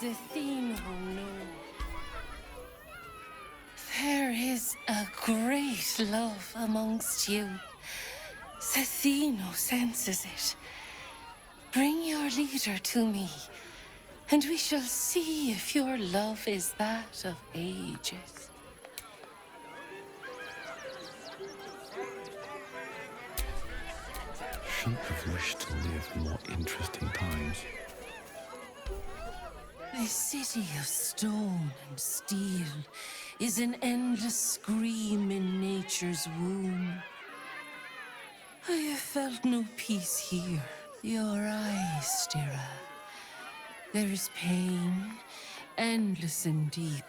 the thing who knew. There is a great love amongst you. Cethino senses it. Bring your leader to me, and we shall see if your love is that of ages. Shouldn't have wished to live more interesting times. The city of stone and steel is an endless scream in nature's womb. I have felt no peace here. Your eyes, Stira. There is pain, endless and deep,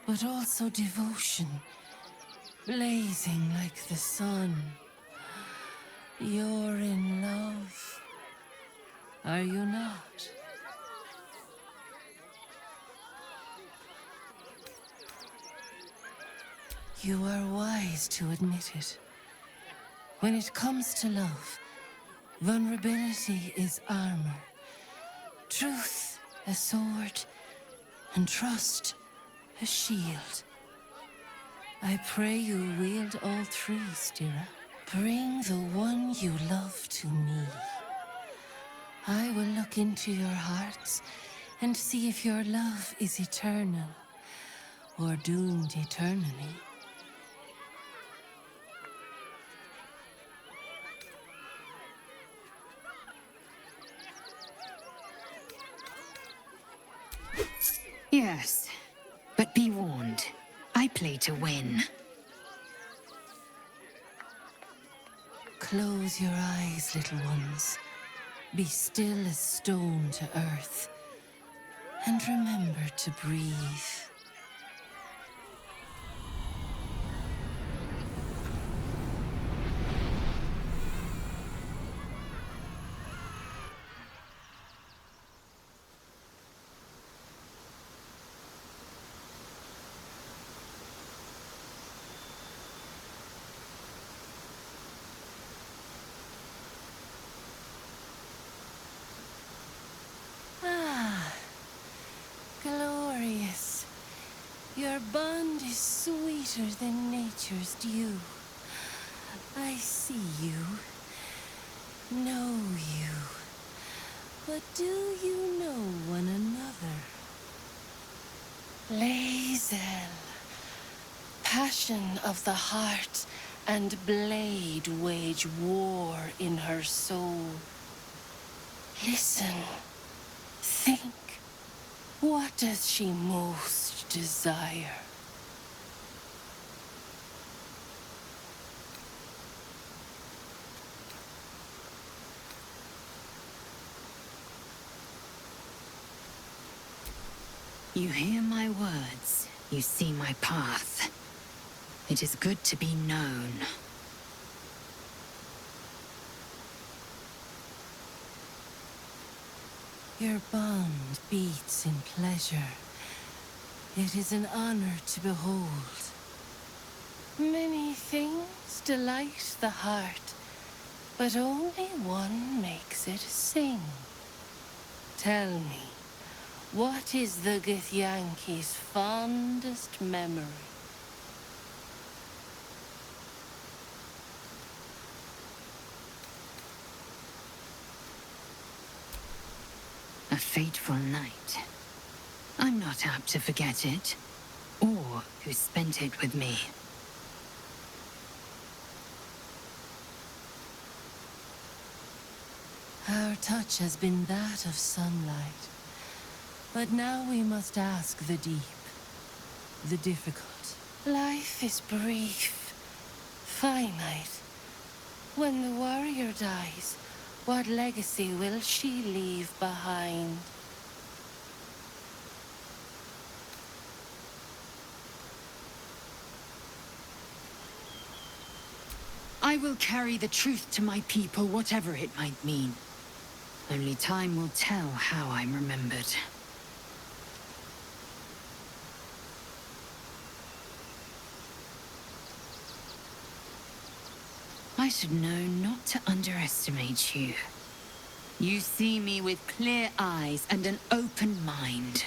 but also devotion, blazing like the sun. You're in love, are you not? You are wise to admit it. When it comes to love, vulnerability is armor, truth a sword, and trust a shield. I pray you wield all three, Stira. Bring the one you love to me. I will look into your hearts and see if your love is eternal or doomed eternally. Yes, but be warned. I play to win. Close your eyes, little ones. Be still as stone to earth. And remember to breathe. Glorious. Your bond is sweeter than nature's dew. I see you, know you, but do you know one another? Lae'zel, passion of the heart and blade wage war in her soul. Listen, think. What does she most desire? You hear my words, you see my path. It is good to be known. Your bond beats in pleasure. It is an honor to behold. Many things delight the heart, but only one makes it sing. Tell me, what is the Githyanki's fondest memory? A fateful night. I'm not apt to forget it, or who spent it with me. Our touch has been that of sunlight, but now we must ask the deep, the difficult. Life is brief, finite. When the warrior dies, what legacy will she leave behind? I will carry the truth to my people, whatever it might mean. Only time will tell how I'm remembered. I should know not to underestimate you. You see me with clear eyes and an open mind.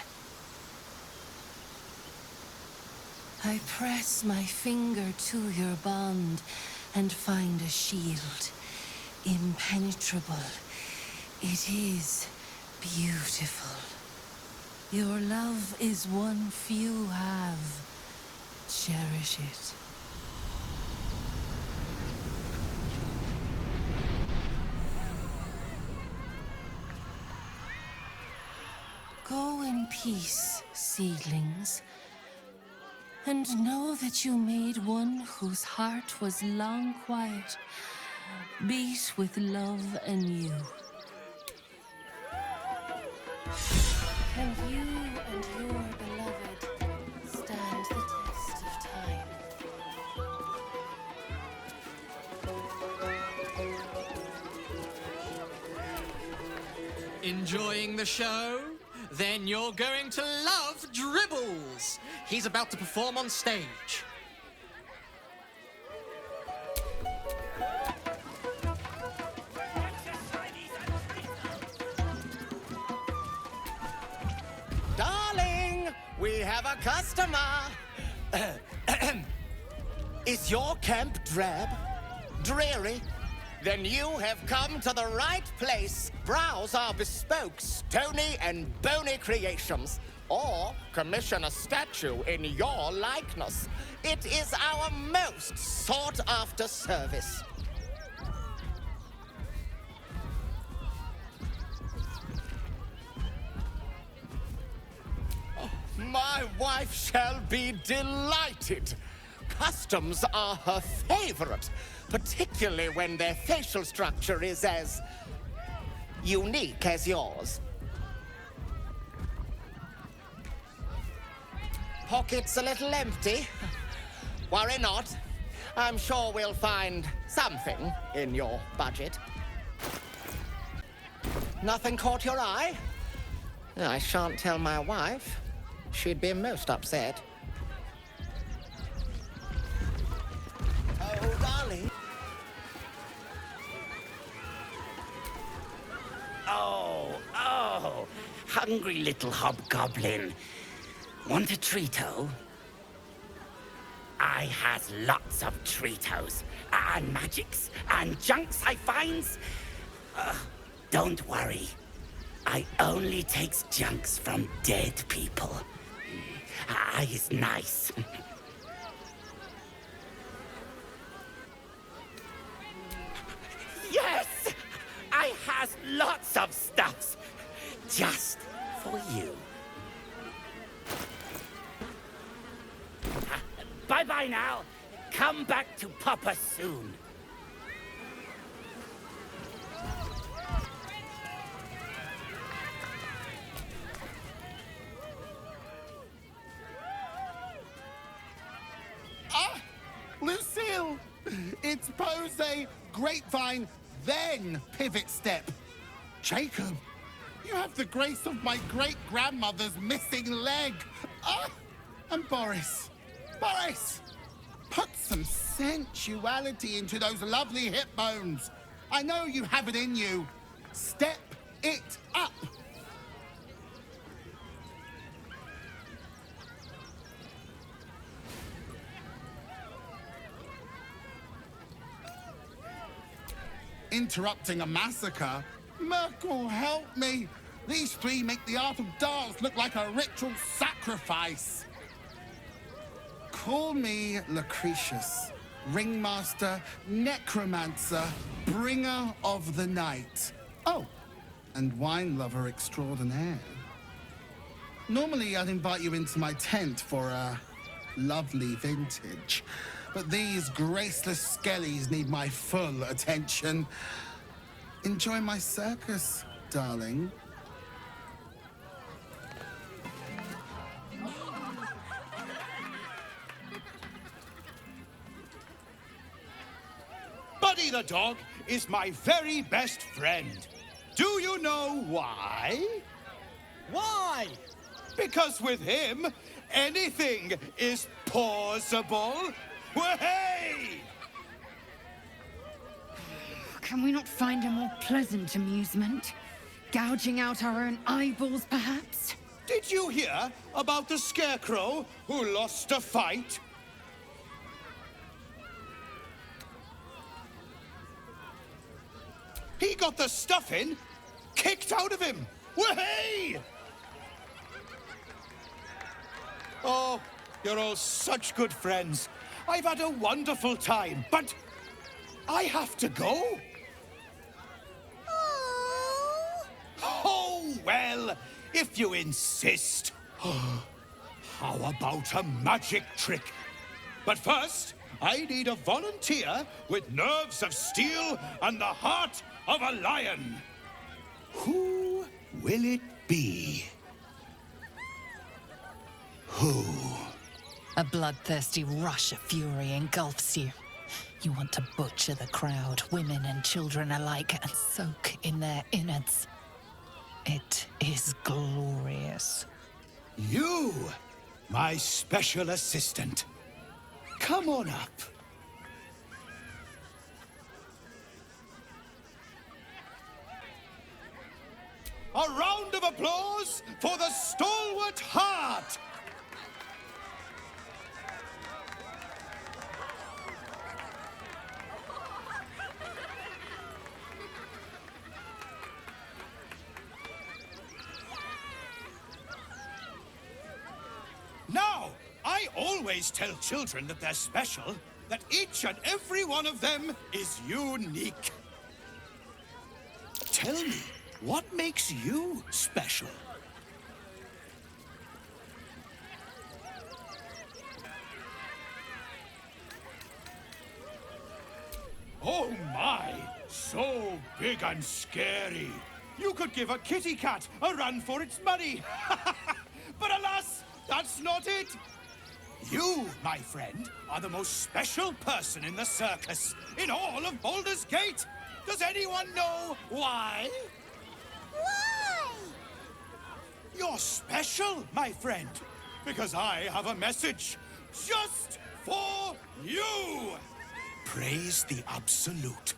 I press my finger to your bond and find a shield. Impenetrable. It is beautiful. Your love is one few have. Cherish it. Go in peace, seedlings, and know that you made one whose heart was long quiet, beat with love and you. Can you and your beloved stand the test of time? Enjoying the show? Then you're going to love Dribbles. He's about to perform on stage. Darling, we have a customer. Is your camp drab? Dreary? Then you have come to the right place. Browse our bespoke, stony and bony creations. Or commission a statue in your likeness. It is our most sought-after service. My wife shall be delighted. Customs are her favorite, particularly when their facial structure is as unique as yours. Pockets a little empty? Worry not. I'm sure we'll find something in your budget. Nothing caught your eye? I shan't tell my wife. She'd be most upset. Oh, darling. Oh, hungry little hobgoblin. Want a treato? I has lots of treatos, and magics, and junks I finds. Don't worry. I only takes junks from dead people. I is nice. Yes! I has lots of stuffs. Just for you. Bye-bye now. Come back to Papa soon. Lucille! It's pose, grapevine, then pivot step. Jacob, you have the grace of my great-grandmother's missing leg. And Boris, put some sensuality into those lovely hip bones. I know you have it in you. Step it up. Interrupting a massacre? Merkel, help me! These three make the art of dance look like a ritual sacrifice. Call me Lucretius, ringmaster, necromancer, bringer of the night. Oh, and wine lover extraordinaire. Normally, I'd invite you into my tent for a lovely vintage. But these graceless skellies need my full attention. Enjoy my circus, darling. Buddy the dog is my very best friend. Do you know why? Why? Because with him, anything is possible. Way! Can we not find a more pleasant amusement? Gouging out our own eyeballs, perhaps? Did you hear about the scarecrow who lost a fight? He got the stuffing kicked out of him. Way! Oh, you're all such good friends. I've had a wonderful time, but I have to go. Oh, well, if you insist. How about a magic trick? But first, I need a volunteer with nerves of steel and the heart of a lion. Who will it be? Who? A bloodthirsty rush of fury engulfs you. You want to butcher the crowd, women and children alike, and soak in their innards. It is glorious. You, my special assistant. Come on up. A round of applause for the stalwart heart! Now, I always tell children that they're special, that each and every one of them is unique. Tell me, what makes you special? Oh my, so big and scary. You could give a kitty cat a run for its money. But alas, that's not it. You, my friend, are the most special person in the circus, in all of Baldur's Gate. Does anyone know why? Why? You're special, my friend, because I have a message just for you. Praise the Absolute.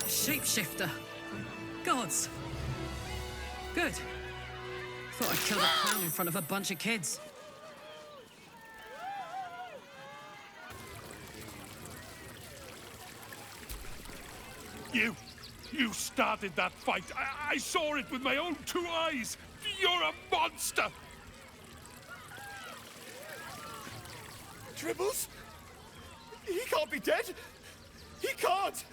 Shapeshifter. Gods. Good. Thought I'd killed a clown in front of a bunch of kids. You started that fight. I saw it with my own 2 eyes. You're a monster. Dribbles? He can't be dead. He can't.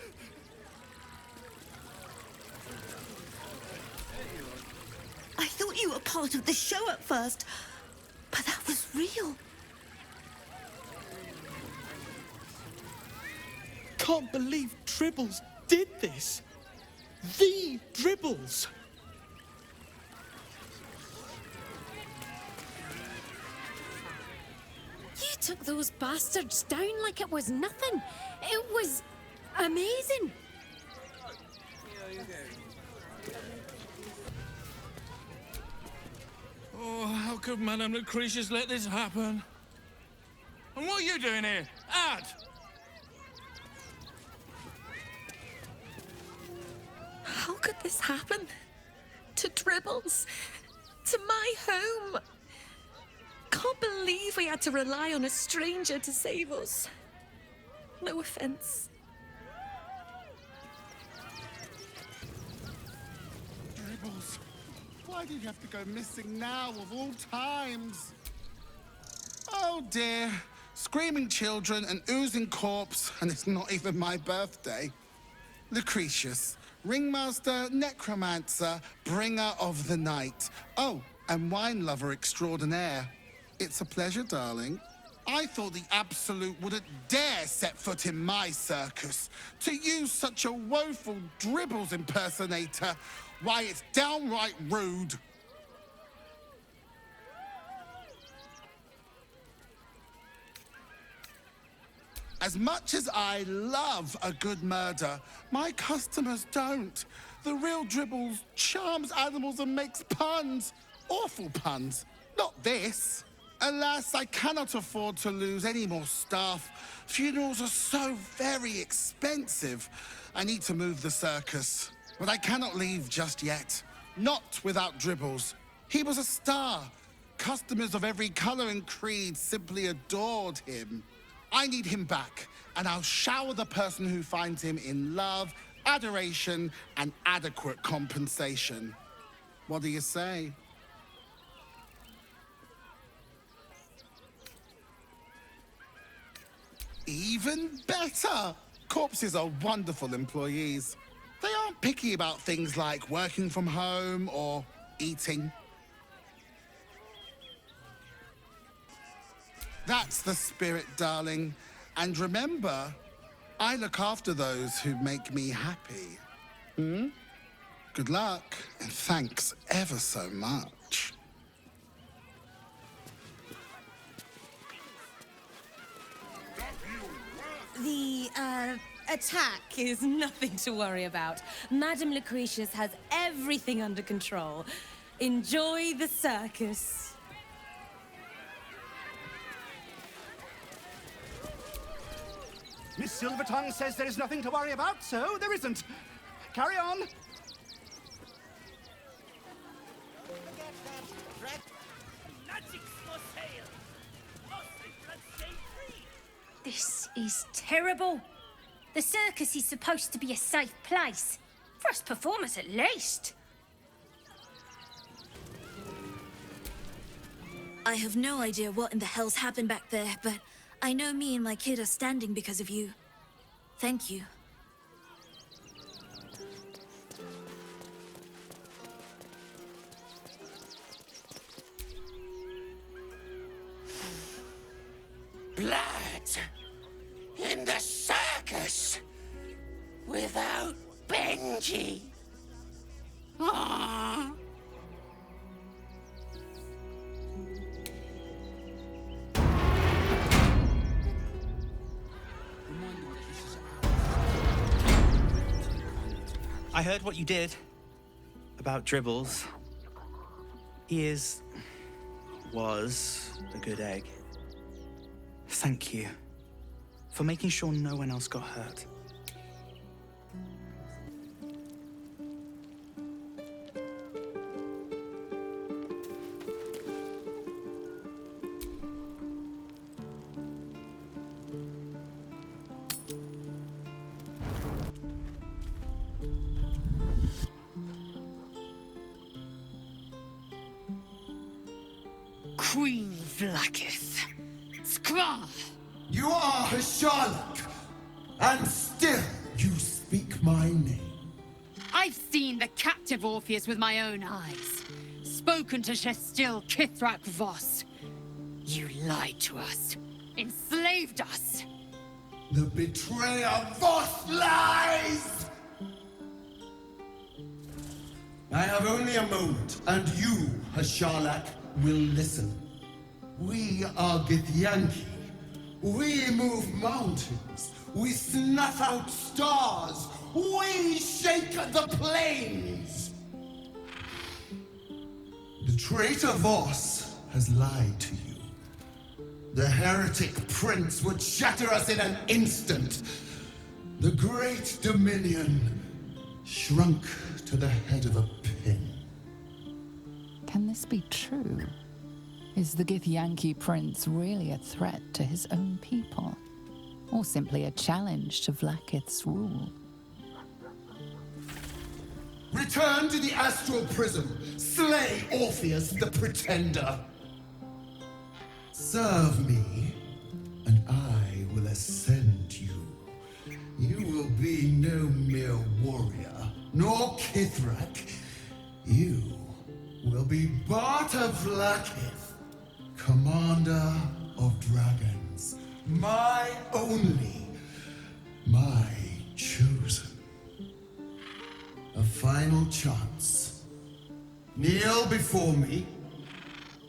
I thought you were part of the show at first, but that was real. Can't believe Dribbles did this. The Dribbles. You took those bastards down like it was nothing. It was amazing. Oh, how could Madame Lucretius let this happen? And what are you doing here? Ad! How could this happen? To Dribbles? To my home? Can't believe we had to rely on a stranger to save us. No offense. Dribbles, why do you have to go missing now of all times? Oh dear, screaming children, an oozing corpse, and it's not even my birthday. Lucretius, ringmaster, necromancer, bringer of the night. Oh, and wine lover extraordinaire. It's a pleasure, darling. I thought the Absolute wouldn't dare set foot in my circus. To use such a woeful Dribbles impersonator, why, it's downright rude. As much as I love a good murder, my customers don't. The real Dribbles charms animals and makes puns. Awful puns. Not this. Alas, I cannot afford to lose any more staff. Funerals are so very expensive. I need to move the circus. But I cannot leave just yet. Not without Dribbles. He was a star. Customers of every color and creed simply adored him. I need him back, and I'll shower the person who finds him in love, adoration, and adequate compensation. What do you say? Even better! Corpses are wonderful employees. They aren't picky about things like working from home or eating. That's the spirit, darling. And remember, I look after those who make me happy. Good luck, and thanks ever so much. The, attack is nothing to worry about. Madame Lucretius has everything under control. Enjoy the circus. Miss Silvertongue says there is nothing to worry about, so there isn't. Carry on. This is terrible. The circus is supposed to be a safe place. For us performers, at least. I have no idea what in the hell's happened back there, but I know me and my kid are standing because of you. Thank you. Blood in the circus without Benji. Aww. I heard what you did. about Dribbles. He was a good egg. Thank you for making sure no one else got hurt. Queen Vlaakith. Skra! You are Hsharlak, and still you speak my name. I've seen the captive Orpheus with my own eyes. Spoken to Shestil Kithrak Voss. You lied to us. Enslaved us. The betrayer Voss lies! I have only a moment, and you, Hsharlak, will listen. We are Githyanki. We move mountains. We snuff out stars. We shake the plains. The traitor Voss has lied to you. The heretic prince would shatter us in an instant. The great dominion shrunk to the head of a pin. Can this be true? Is the Githyanki prince really a threat to his own people? Or simply a challenge to Vlaakith's rule? Return to the astral prism. Slay Orpheus the Pretender. Serve me, and I will ascend you. You will be no mere warrior, nor Kithrak. You will be Barta Vlaakith, commander of dragons. My only, my chosen. A final chance. Kneel before me.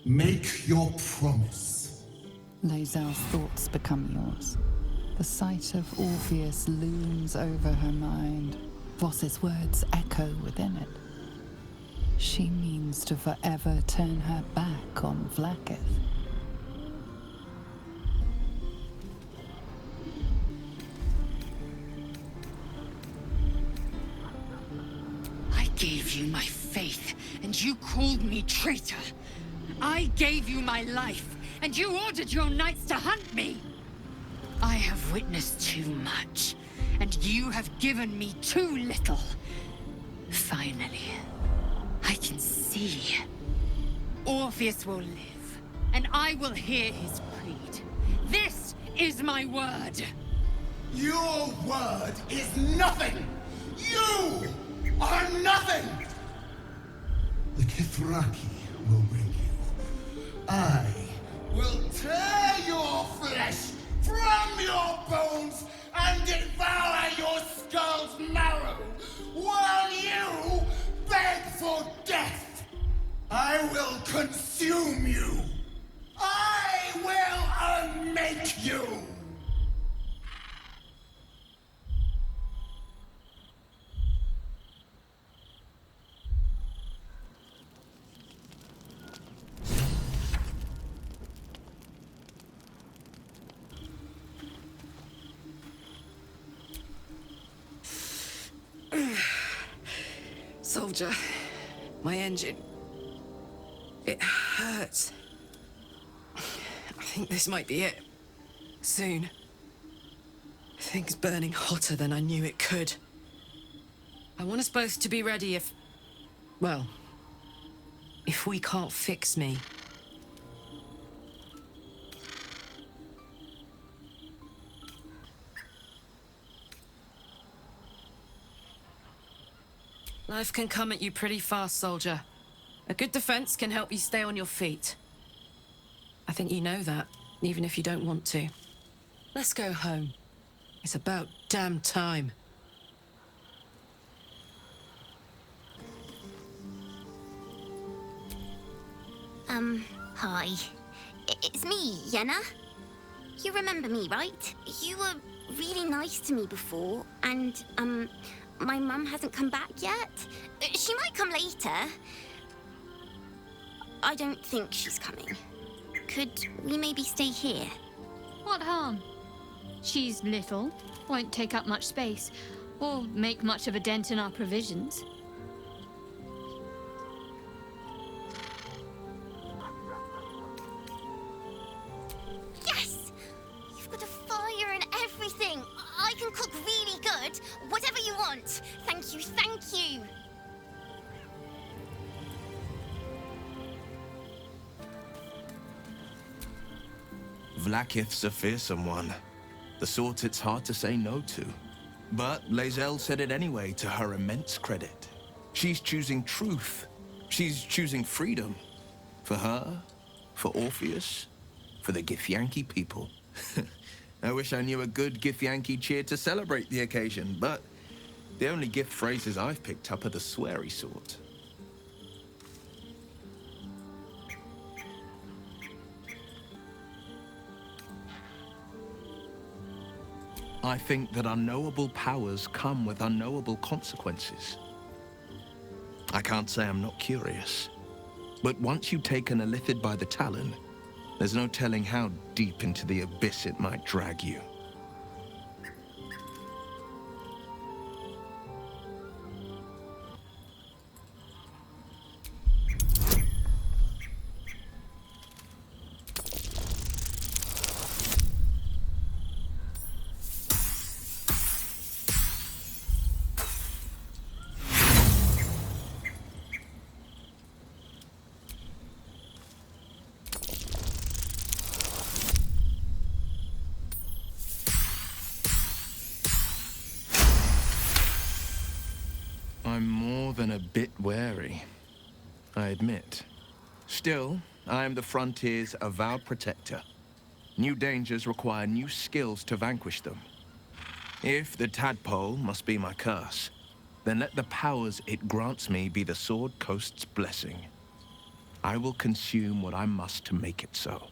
Make your promise. Lae'zel's thoughts become yours. The sight of Orpheus looms over her mind. Voss's words echo within it. She means to forever turn her back on Vlaakith. I gave you my faith, and you called me traitor. I gave you my life, and you ordered your knights to hunt me. I have witnessed too much, and you have given me too little. Finally, I can see. Orpheus will live, and I will hear his creed. This is my word. Your word is nothing! You are nothing! The Kithraki will bring you. I will tear your flesh from your bones and devour your skull's marrow while you beg for death. I will consume you. I will unmake you. Soldier, my engine. It hurts. I think this might be it. Soon. Things burning hotter than I knew it could. I want us both to be ready if... well, if we can't fix me. Life can come at you pretty fast, soldier. A good defense can help you stay on your feet. I think you know that, even if you don't want to. Let's go home. It's about damn time. Hi. It's me, Yenna. You remember me, right? You were really nice to me before, and, my mum hasn't come back yet. She might come later. I don't think she's coming. Could we maybe stay here? What harm? She's little, won't take up much space, or make much of a dent in our provisions. Yes! You've got a fire and everything. I can cook really good. Whatever you want. Thank you, thank you. Vlaakith's a fearsome one. The sort it's hard to say no to. But Lae'zel said it anyway, to her immense credit. She's choosing truth. She's choosing freedom. For her, for Orpheus, for the Githyanki people. I wish I knew a good Githyanki cheer to celebrate the occasion, but the only gift phrases I've picked up are the sweary sort. I think that unknowable powers come with unknowable consequences. I can't say I'm not curious, but once you take an Illithid by the talon, there's no telling how deep into the abyss it might drag you. I'm more than a bit wary, I admit. Still, I am the frontier's avowed protector. New dangers require new skills to vanquish them. If the tadpole must be my curse, then let the powers it grants me be the Sword Coast's blessing. I will consume what I must to make it so.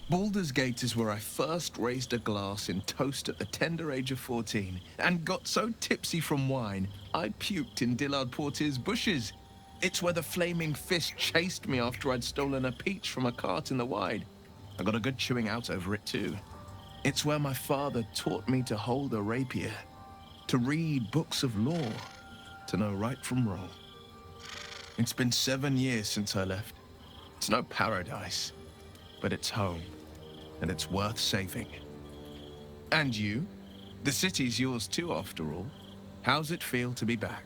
Baldur's Gate is where I first raised a glass in toast at the tender age of 14, and got so tipsy from wine, I puked in Dillard Portier's bushes. It's where the flaming fist chased me after I'd stolen a peach from a cart in the Wide. I got a good chewing out over it too. It's where my father taught me to hold a rapier, to read books of lore, to know right from wrong. It's been 7 years since I left. It's no paradise, but it's home. And it's worth saving. And you? The city's yours too, after all. How's it feel to be back?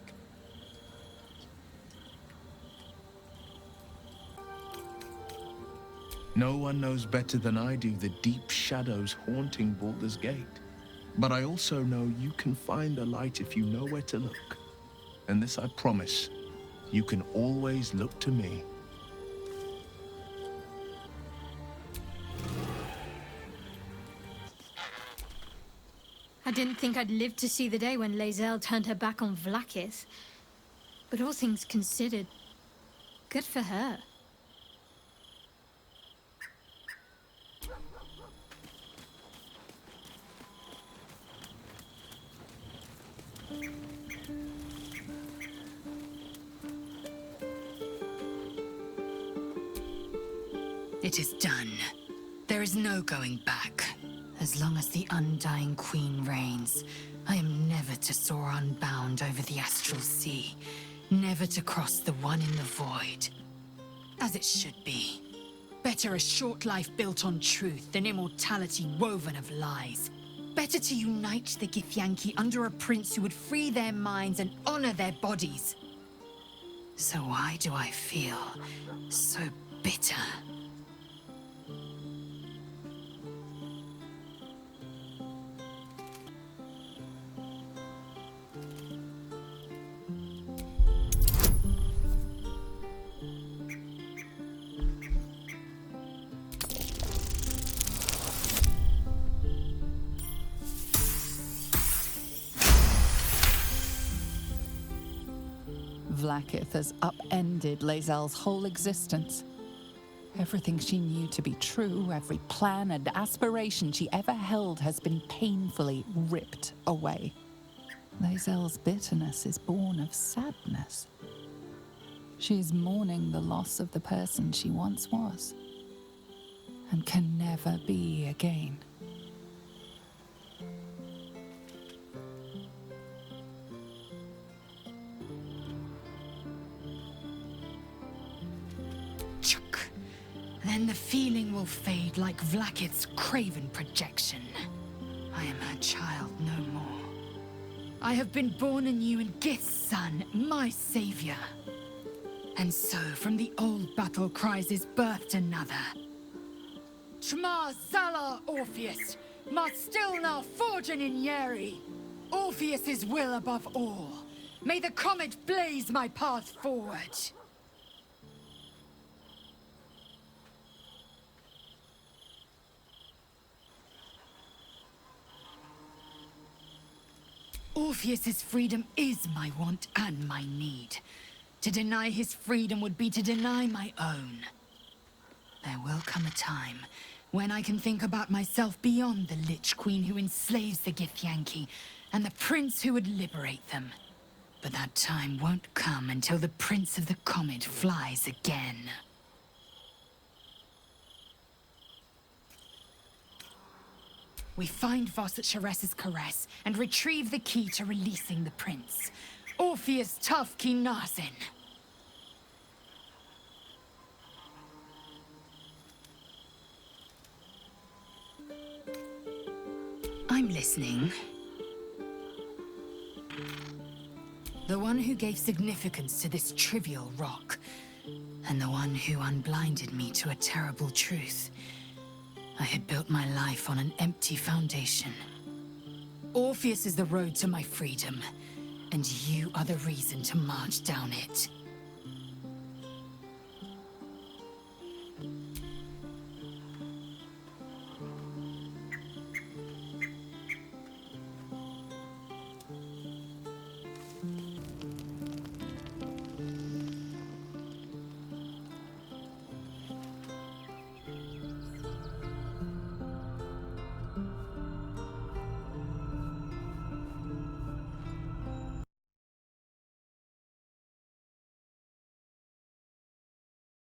No one knows better than I do the deep shadows haunting Baldur's Gate. But I also know you can find the light if you know where to look. And this I promise, you can always look to me. I didn't think I'd live to see the day when Lae'zel turned her back on Vlaakith. But all things considered, good for her. It is done. There is no going back. As long as the Undying Queen reigns, I am never to soar unbound over the astral sea, never to cross the one in the void. As it should be. Better a short life built on truth than immortality woven of lies. Better to unite the Githyanki under a prince who would free their minds and honor their bodies. So why do I feel so bitter? Vlaakith has upended Lae'zel's whole existence. Everything she knew to be true, every plan and aspiration she ever held has been painfully ripped away. Lae'zel's bitterness is born of sadness. She is mourning the loss of the person she once was, and can never be again. Then the feeling will fade like Vlakith's craven projection. I am her child no more. I have been born anew in Gith's son, my savior. And so, from the old battle cries is birthed another. Tmar Zalar Orpheus, must still now forging in Yeri. Orpheus's will above all. May the comet blaze my path forward. Orpheus's freedom is my want and my need. To deny his freedom would be to deny my own. There will come a time when I can think about myself beyond the Lich Queen who enslaves the Githyanki and the prince who would liberate them. But that time won't come until the Prince of the Comet flies again. We find Voss at Sharess's caress and retrieve the key to releasing the prince. Orpheus Tough Kinazin. I'm listening. The one who gave significance to this trivial rock, and the one who unblinded me to a terrible truth. I had built my life on an empty foundation. Orpheus is the road to my freedom, and you are the reason to march down it.